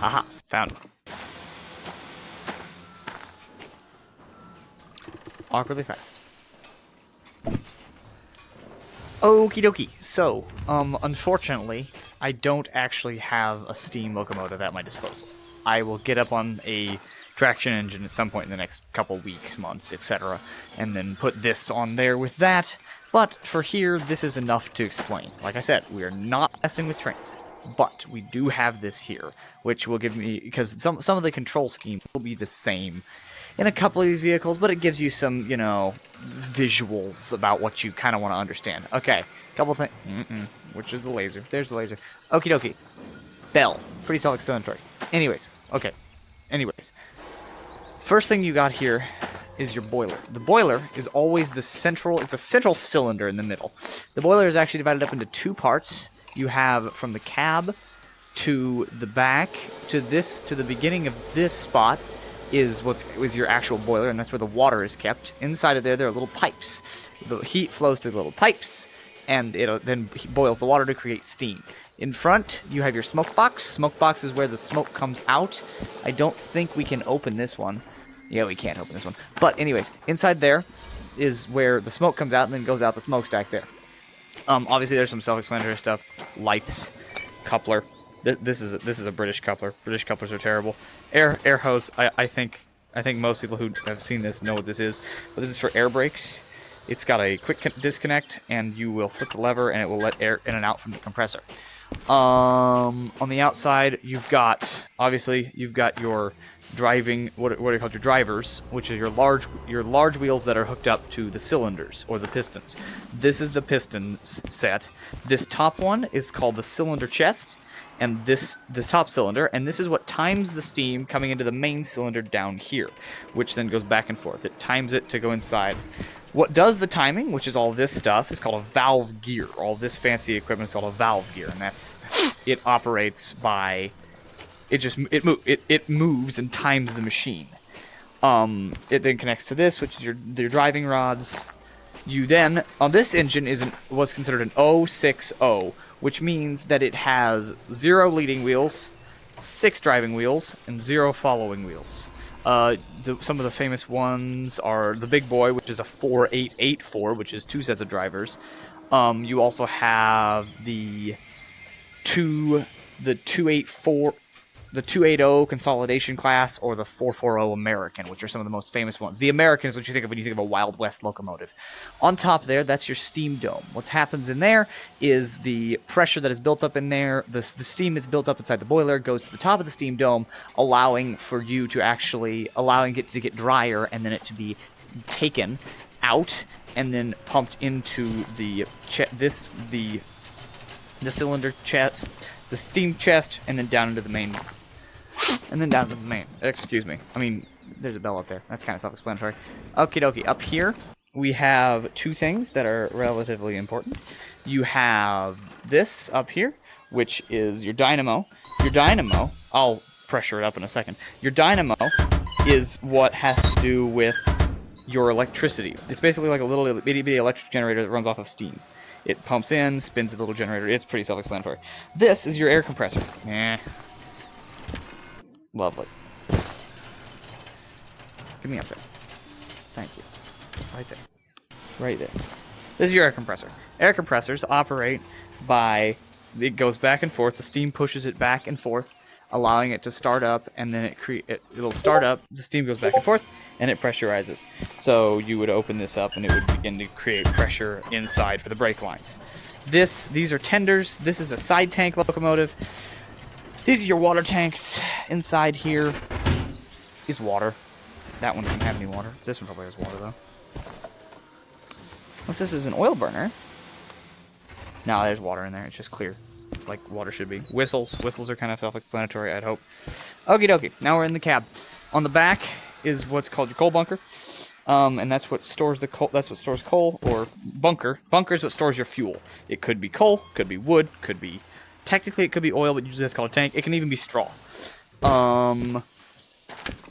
Haha, found it. Awkwardly fast. Okie dokie. So, unfortunately, I don't actually have a steam locomotive at my disposal. I will get up on a traction engine at some point in the next couple weeks, months, etc., and then put this on there with that. But for here, this is enough to explain. Like I said, we are not messing with trains, but we do have this here, which will give me, because some of the control scheme will be the same in a couple of these vehicles, but it gives you some, you know, visuals about what you kind of want to understand. Okay, couple things. Which is the laser? There's the laser. Okie dokie. Bell. Pretty self-explanatory. Anyways, okay. Anyways. First thing you got here is your boiler. The boiler is always the central, it's a central cylinder in the middle. The boiler is actually divided up into two parts. You have from the cab to the back to the beginning of this spot is your actual boiler, and that's where the water is kept. Inside of there are little pipes. The heat flows through the little pipes, and it then boils the water to create steam. In front, you have your smoke box. Smoke box is where the smoke comes out. I don't think we can open this one. Yeah, we can't open this one. But anyways, inside there is where the smoke comes out and then goes out the smokestack there. Obviously, there's some self-explanatory stuff. Lights, coupler. This is a British coupler. British couplers are terrible. Air hose. I think most people who have seen this know what this is. But this is for air brakes. It's got a quick disconnect, and you will flip the lever, and it will let air in and out from the compressor. On the outside, you've got your driving. What are called your drivers, which is your large wheels that are hooked up to the cylinders or the pistons. This is the piston set. This top one is called the cylinder chest. And this top cylinder, and this is what times the steam coming into the main cylinder down here, which then goes back and forth. It times it to go inside. What does the timing, which is all this stuff, is called a valve gear. All this fancy equipment is called a valve gear, and it operates by it moves and times the machine. It then connects to this, which is your driving rods. You then on this engine was considered an 060. Which means that it has 0 leading wheels, 6 driving wheels, and 0 following wheels. Some of the famous ones are the big boy, which is a 4884, which is 2 sets of drivers. You also have the 280 consolidation class, or the 440 American, which are some of the most famous ones. The American is what you think of when you think of a Wild West locomotive. On top there, that's your steam dome. What happens in there is the pressure that is built up in there, the steam that's built up inside the boiler goes to the top of the steam dome, allowing it to get drier, and then it to be taken out and then pumped into the cylinder chest, the steam chest, and then down into the main. Excuse me. I mean, there's a bell up there. That's kind of self-explanatory. Okie dokie. Up here, we have 2 things that are relatively important. You have this up here, which is your dynamo. Your dynamo, I'll pressure it up in a second. Your dynamo is what has to do with your electricity. It's basically like a little bitty electric generator that runs off of steam. It pumps in, spins a little generator. It's pretty self-explanatory. This is your air compressor. Lovely. Get me up there. Thank you. Right there. Right there. This is your air compressor. Air compressors operate by, it goes back and forth. The steam pushes it back and forth, allowing it to start up, and then it'll start up, the steam goes back and forth, and it pressurizes. So you would open this up, and it would begin to create pressure inside for the brake lines. These are tenders. This is a side tank locomotive. These are your water tanks. Inside here is water. That one doesn't have any water. This one probably has water, though. Unless this is an oil burner. No, there's water in there. It's just clear, like water should be. Whistles. Whistles are kind of self-explanatory, I'd hope. Okie dokie. Now we're in the cab. On the back is what's called your coal bunker. And that's what stores the coal. That's what stores coal, or bunker. Bunker is what stores your fuel. It could be coal, could be wood, could be... Technically, it could be oil, but usually that's called a tank. It can even be straw.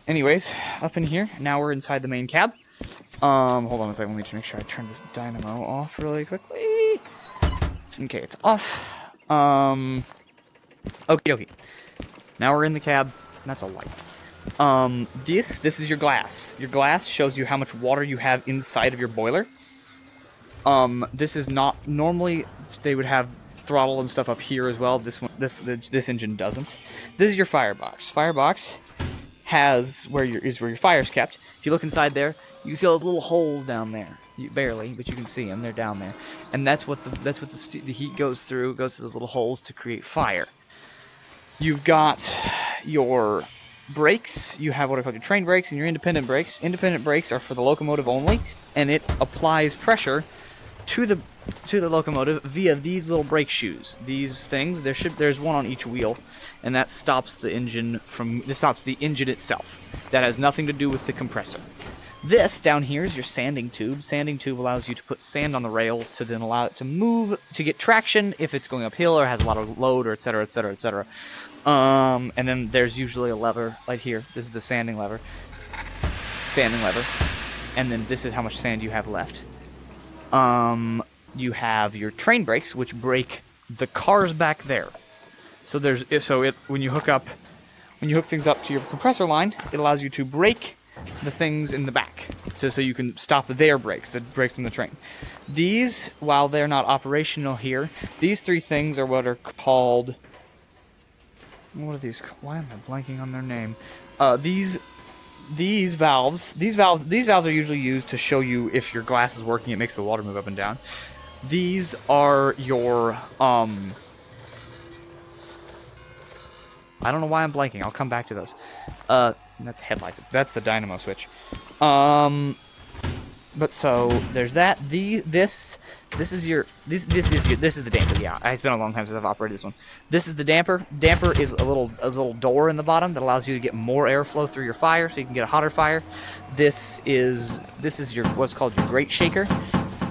Anyways, up in here, now we're inside the main cab. Hold on a second, let me just make sure I turn this dynamo off really quickly. Okay, it's off. Okie dokie. Now we're in the cab. That's a light. This is your glass. Your glass shows you how much water you have inside of your boiler. This is not normally they would have throttle and stuff up here as well. This engine doesn't. This is your firebox. Firebox has where your fire's kept. If you look inside there, you can see all those little holes down there. Barely, but you can see them. They're down there, and that's what the heat goes through. Goes to those little holes to create fire. You've got your brakes. You have what are called your train brakes and your independent brakes. Independent brakes are for the locomotive only, and it applies pressure to the locomotive via these little brake shoes. These things, there's one on each wheel, and that stops the engine stops the engine itself. That has nothing to do with the compressor. This down here is your sanding tube. Sanding tube allows you to put sand on the rails to then allow it to move, to get traction if it's going uphill or has a lot of load, or etc., etc., etc. And then there's usually a lever right here. This is the sanding lever. And then this is how much sand you have left. You have your train brakes, which brake the cars back there. When you hook things up to your compressor line, it allows you to brake the things in the back, so you can stop their brakes, the brakes in the train. These, while they're not operational here, these three things are what are called. What are these? Why am I blanking on their name? These valves are usually used to show you if your glass is working. It makes the water move up and down. These are your I don't know why I'm blanking. I'll come back to those. That's headlights. That's the dynamo switch. But so there's that. This is the damper. Yeah, it's been a long time since I've operated this one. This is the damper. Damper is a little door in the bottom that allows you to get more airflow through your fire, so you can get a hotter fire. This is your what's called your grate shaker.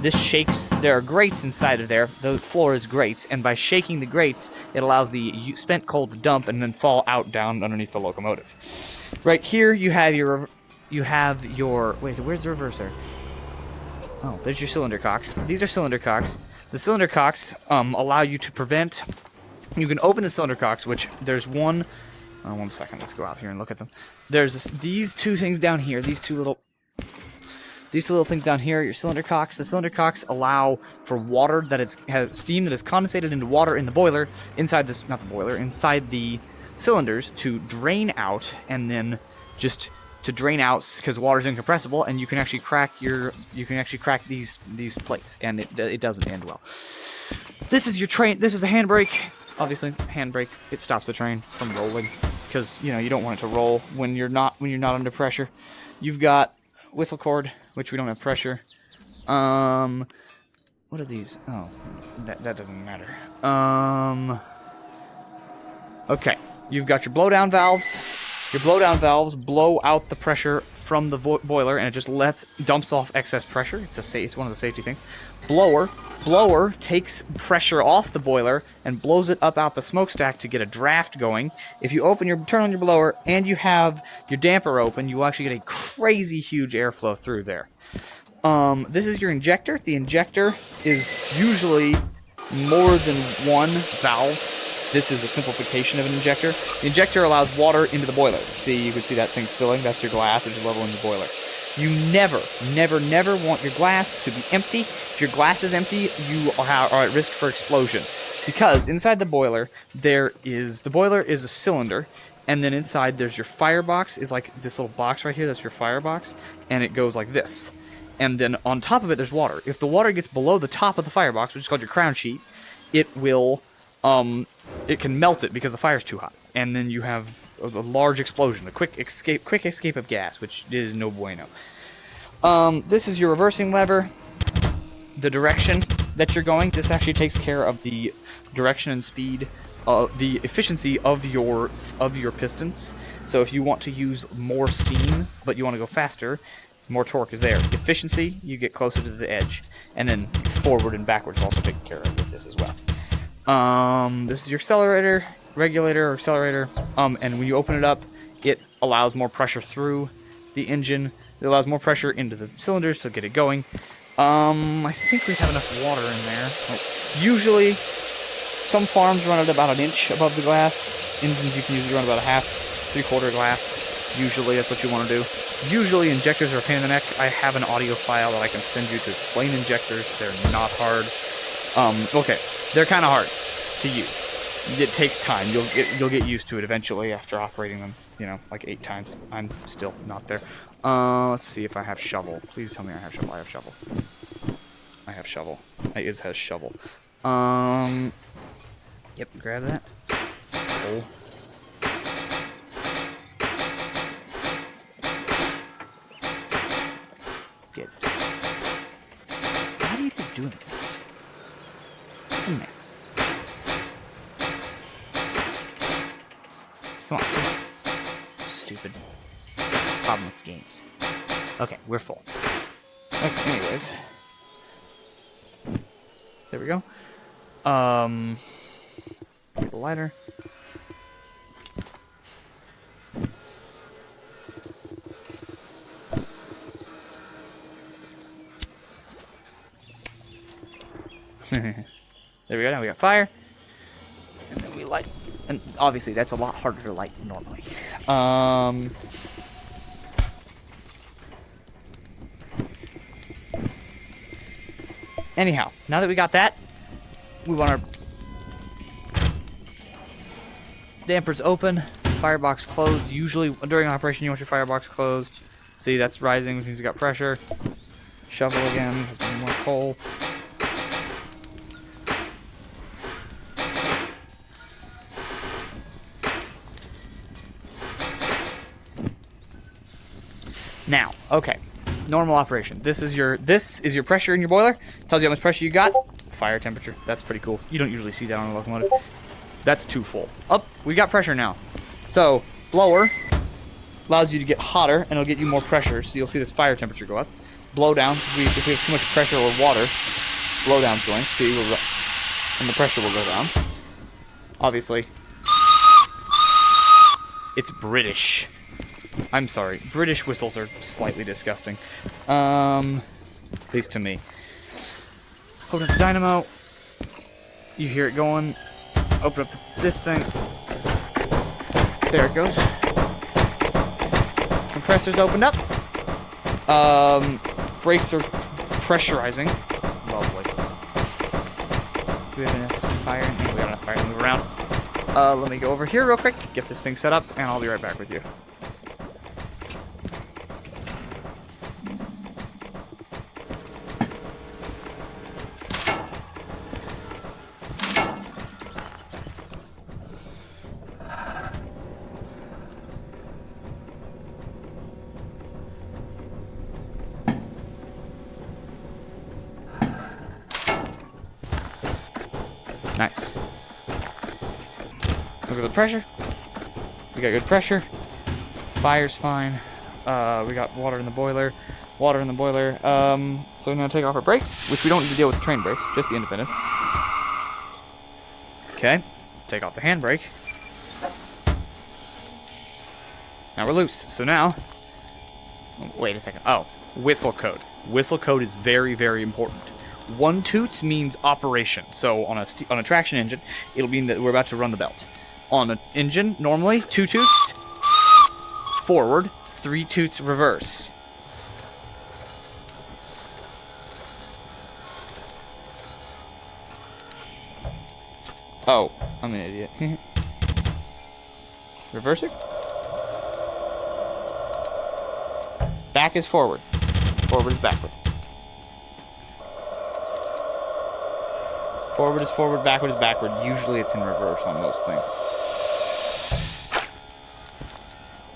This shakes. There are grates inside of there. The floor is grates, and by shaking the grates, it allows the spent coal to dump and then fall out down underneath the locomotive. Right here, you have your. Wait, so where's the reverser? Oh, there's your cylinder cocks. These are cylinder cocks. The cylinder cocks allow you to prevent. You can open the cylinder cocks, which there's one. 1 second. Let's go out here and look at them. There's these two things down here. These two little things down here, your cylinder cocks. The cylinder cocks allow for water has steam that is condensated into water in the boiler inside inside the cylinders to drain out, and then just to drain out because water's incompressible, and you can actually crack these plates, and it doesn't end well. This is your train. This is a handbrake. Obviously, handbrake, it stops the train from rolling because you don't want it to roll when you're not under pressure. You've got whistle cord, which we don't have pressure. What are these? Oh, that doesn't matter. Okay, you've got your blowdown valves. Your blowdown valves blow out the pressure from the boiler, and it just dumps off excess pressure. It's one of the safety things. Blower takes pressure off the boiler and blows it up out the smokestack to get a draft going. If you turn on your blower and you have your damper open, you will actually get a crazy huge airflow through there. This is your injector. The injector is usually more than one valve. This is a simplification of an injector. The injector allows water into the boiler. You can see that thing's filling. That's your glass, which is leveling the boiler. You never want your glass to be empty. If your glass is empty, you are at risk for explosion. Because inside the boiler is a cylinder, and then inside there's your firebox, is like this little box right here. That's your firebox, and it goes like this. And then on top of it, there's water. If the water gets below the top of the firebox, which is called your crown sheet, it can melt it because the fire's too hot, and then you have a large explosion, a quick escape of gas, which is no bueno. This is your reversing lever. The direction that you're going. This actually takes care of the direction and speed, the efficiency of your pistons. So if you want to use more steam, but you want to go faster, more torque is there. Efficiency, you get closer to the edge, and then forward and backwards also taken care of with this as well. This is your accelerator, regulator, or accelerator, and when you open it up, it allows more pressure through the engine. It allows more pressure into the cylinders to get it going. I think we have enough water in there. Usually, some farms run it about an inch above the glass. engines you can usually run about a half, 3/4 glass. Usually that's what you want to do. Usually injectors are a pain in the neck. I have an audio file that I can send you to explain injectors. They're not hard. Okay, they're kind of hard to use. It takes time. You'll get used to it eventually after operating them, you know, like 8 times. I'm still not there. Let's see if I have shovel. Please tell me I have shovel. I have shovel. I have shovel. It has shovel. Yep, grab that. Oh. Get it. Why do you keep doing that? Get in there. Come on, see? Stupid. Problem with games. Okay, we're full. Okay, anyways. There we go. Get a lighter. There we go, now we got fire. And then we light. And obviously that's a lot harder to light normally. Anyhow, now that we got that, we want our dampers open, firebox closed. Usually during operation you want your firebox closed. See, that's rising because you got pressure. Shovel again, has been more coal. Now, okay, normal operation. This is your pressure in your boiler. Tells you how much pressure you got. Fire temperature. That's pretty cool. You don't usually see that on a locomotive. That's too full. Up, we got pressure now. So blower allows you to get hotter and it'll get you more pressure. So you'll see this fire temperature go up. Blow down. If we have too much pressure or water, blow down's going. See, and the pressure will go down. Obviously, it's British. I'm sorry. British whistles are slightly disgusting. At least to me. Open up the dynamo. You hear it going. Open up this thing. There it goes. Compressor's opened up. Brakes are pressurizing. Lovely. Do we have enough fire? No, we got enough fire to move around. Let me go over here real quick, get this thing set up, and I'll be right back with you. Nice. Look at the pressure. We got good pressure. Fire's fine. We got water in the boiler. Water in the boiler. So we're gonna take off our brakes, which we don't need to deal with the train brakes, just the independents. Okay. Take off the handbrake. Now we're loose. So now, wait a second. Oh, whistle code. Whistle code is very, very important. 1 toot means operation. So on a traction engine, it'll mean that we're about to run the belt. On an engine, normally 2 toots forward, 3 toots reverse. Oh, I'm an idiot. Reverser? Back is forward. Forward is backward. Forward is forward, backward is backward. Usually it's in reverse on most things.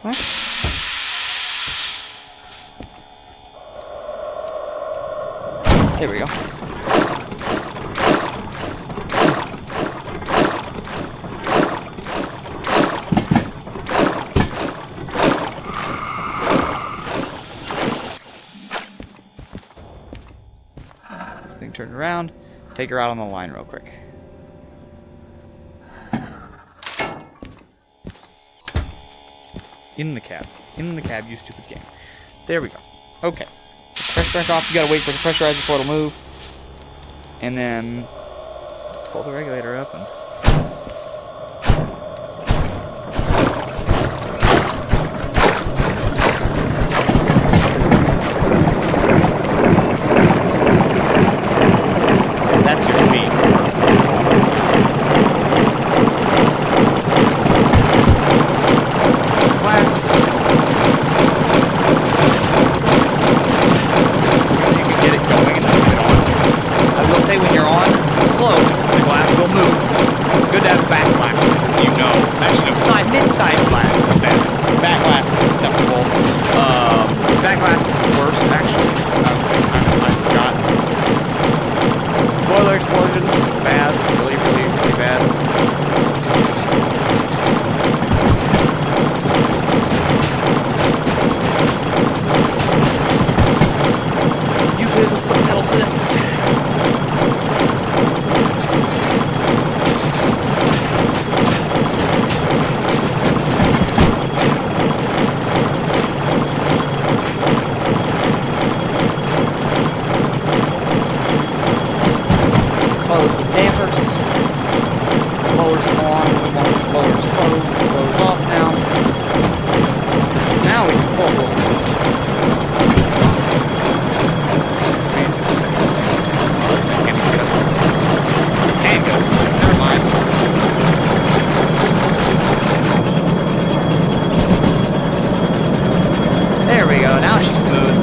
What? There we go. This thing turned around. Take her out on the line real quick. In the cab. In the cab, you stupid game. There we go. Okay. Pressure back off. You gotta wait for the pressurizer before it'll move. And then pull the regulator up and inside glass is the best. Back glass is acceptable. Back glass is the worst, actually. I forgot. Boiler explosions, bad. Really, really, really bad. Usually there's a foot pedal for this. Close the dampers. Blowers on. We want the blowers closed. Blowers off now. Now we can pull blowers. This is made for 6. Oh, this thing can't even get up to 6. Can go to 6. Never mind. There we go. Now she's smooth.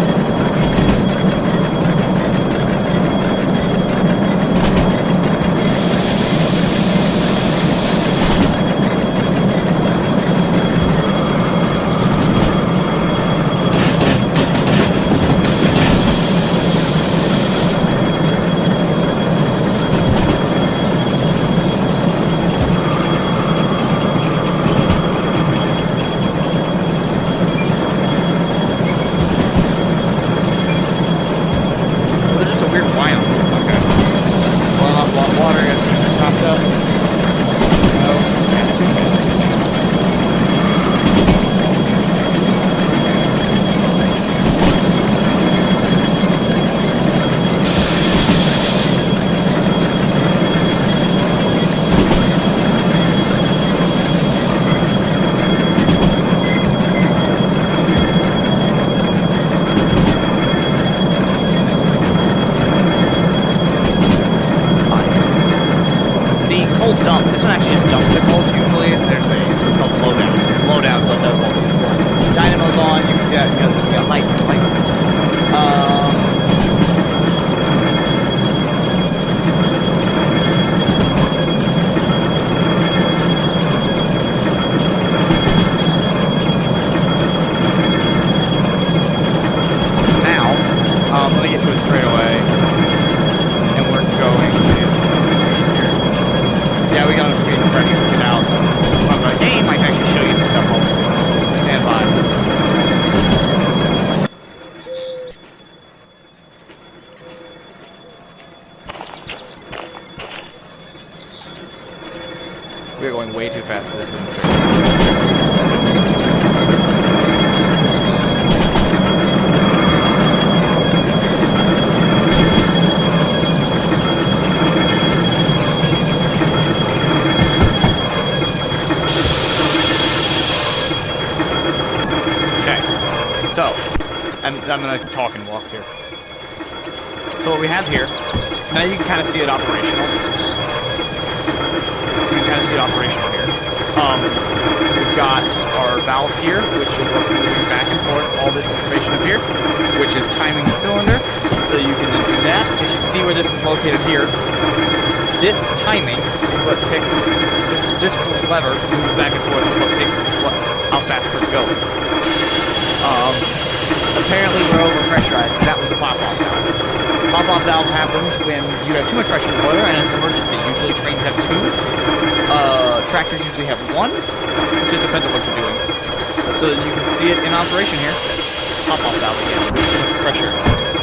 Dump. This one actually just dumps the cold. Usually there's it's called blowdown. Blowdown is what does all the work. Dynamo's on. You can see that because we got lights. Now, let me get to a straightaway, and we're going. Yeah, we got enough speed and pressure to get out. Talk about a game, I can actually show you some stuff. Stand by. We're going way too fast for this demonstration. So, and I'm going to talk and walk here. So what we have here, so now you can kind of see it operational. Here. We've got our valve here, which is what's moving back and forth, all this information up here, which is timing the cylinder. So you can then do that. If you see where this is located here, this timing is what picks, this lever moves back and forth, is what picks how fast we're going. Apparently we're overpressurized. That was the pop-off valve. Pop-off valve happens when you have too much pressure in the boiler, and it's an emergency. Usually trains have 2. Tractors usually have 1. It just depends on what you're doing. So you can see it in operation here. Pop-off valve again. Too much pressure.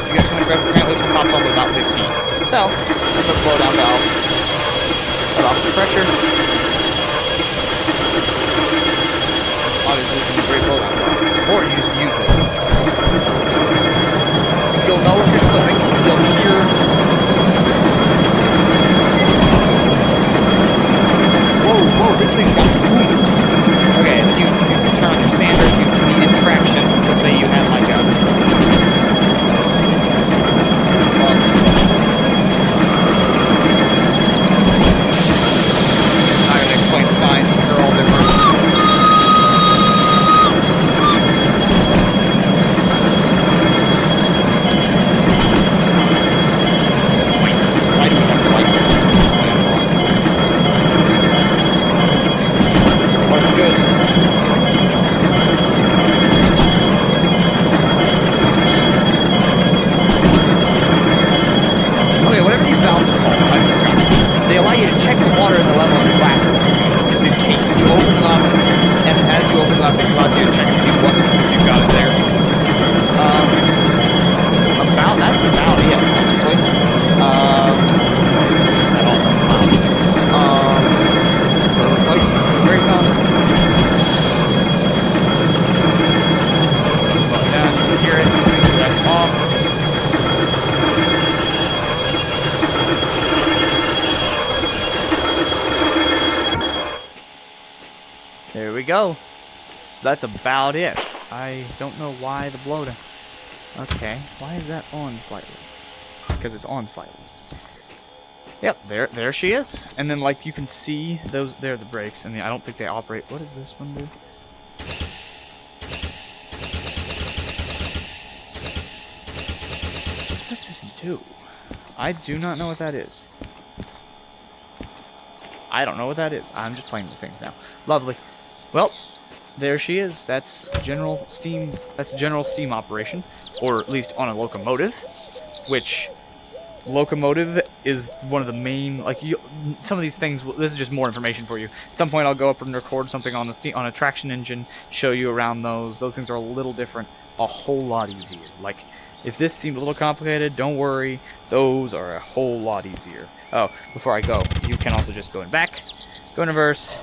You got too much pressure. Apparently this one pops off at about 15. So, that's a blow-down valve. Let off some pressure. Obviously this is a great blow-down valve. Or you just use it. You'll know if you're slipping. You'll hear. Whoa, this thing's got some oomph. Okay, then you can turn on your sander if you needed traction. Let's say you had like a. I'm not going to explain signs because they're all different. There we go. So that's about it. I don't know why the blow down. Okay, why is that on slightly? Because it's on slightly. Yep, there she is. And then, like, you can see those, there are the brakes, and I don't think they operate. What does this one do? What does this do? I do not know what that is. I don't know what that is. I'm just playing with things now. Lovely. Well, there she is. That's general steam. That's general steam operation, or at least on a locomotive, which locomotive is one of the main, like, some of these things. This is just more information for you. At some point, I'll go up and record something on the steam, on a traction engine, show you around those. Those things are a little different, a whole lot easier. Like, if this seemed a little complicated, don't worry. Those are a whole lot easier. Oh, before I go, you can also just go in back, go in reverse,